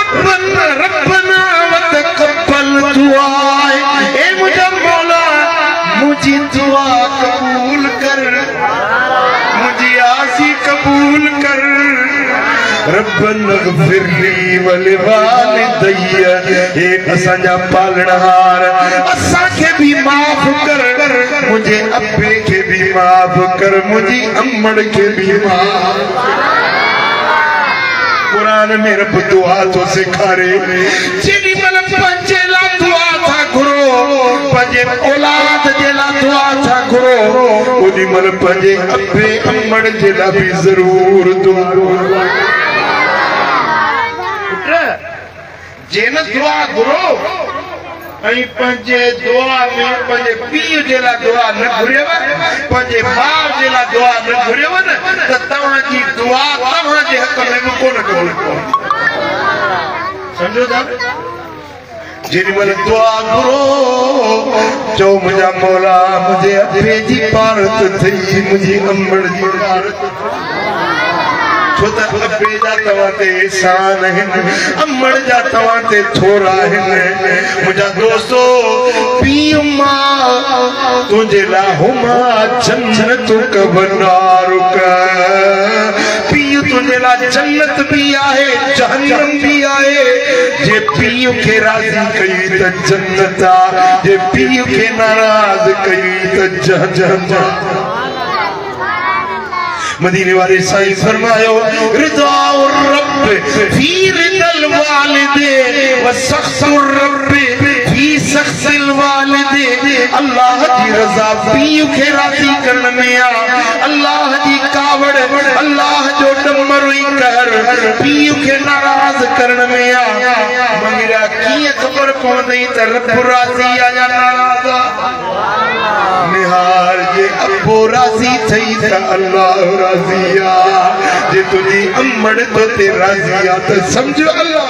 रब्बना वतक़ब्बल दुआ, ए मुझे मौला मुझे दुआ कबूल कर, मुझे आसी कबूल कर। रब्बना ग़फ़िरली वलिवालिदैया, एक असांजा पालनहार असांखे भी माफ़ कर, मुझे अब्बे के भी माफ़ कर, मुझे अम्मड़ के भी माफ़। कुरान में रब दुआ तो सिखारे, जेडी मल पंजे ला दुआ था घुरो, पंजे औलाद जे ला दुआ था घुरो, ओडी मल पंजे अब्बे अम्मड़ जे ला भी जरूर दुआ। जेन दुआ घुरो ऐं पंजे दुआ में पंजे पीउ जे ला दुआ न घुरेव, पंजे भाउ जे ला दुआ न घुरेव न, त तव्हांजी दुआ तव्हांजे हक़ में बि कोन क़बूल कोन्हे। सम्झो था? जेॾी महिल दुआ घुरो चओ मुंहिंजा मौला मुंहिंजे अब्बे जी पारत थई, मुंहिंजी अम्मड़ जी पारत, छो त अब्बे जा तव्हां ते एहसान आहिनि, अम्मड़ जा तव्हां ते थोरा आहिनि। मुंहिंजा दोस्तो पीउ मां तुंहिंजे लाइ हुमा जन्नत बनारुक, पीउ तुंहिंजे लाइ जन्नत भी आहे जहन्नम भी आहे। जे पीउ खे राज़ी कई त जन्नत आ, जे पीउ खे नाराज़ कई त जहन्नम। मदीने वाले साईं फरमायो, रिज़ाउर रब्ब फी रिज़ल वालिदे व सख़्तुर रब्ब फी सख़्तिल वालिदे। अल्लाह जी रज़ा पीउ खे राज़ी करण में आ, अल्लाह जी कावड़ अल्लाह जो डमरुई कहर पीउ खे नाराज़ करण में आ। मगरा कीअं ख़बर पवंदी त रब राज़ी आ या नाराज़ आ? निहार जे अब्बो राज़ी थई त अल्लाह राज़ी आ, जे तुझी अम्मड़ तो ते राज़ी आ त समझो अल्लाह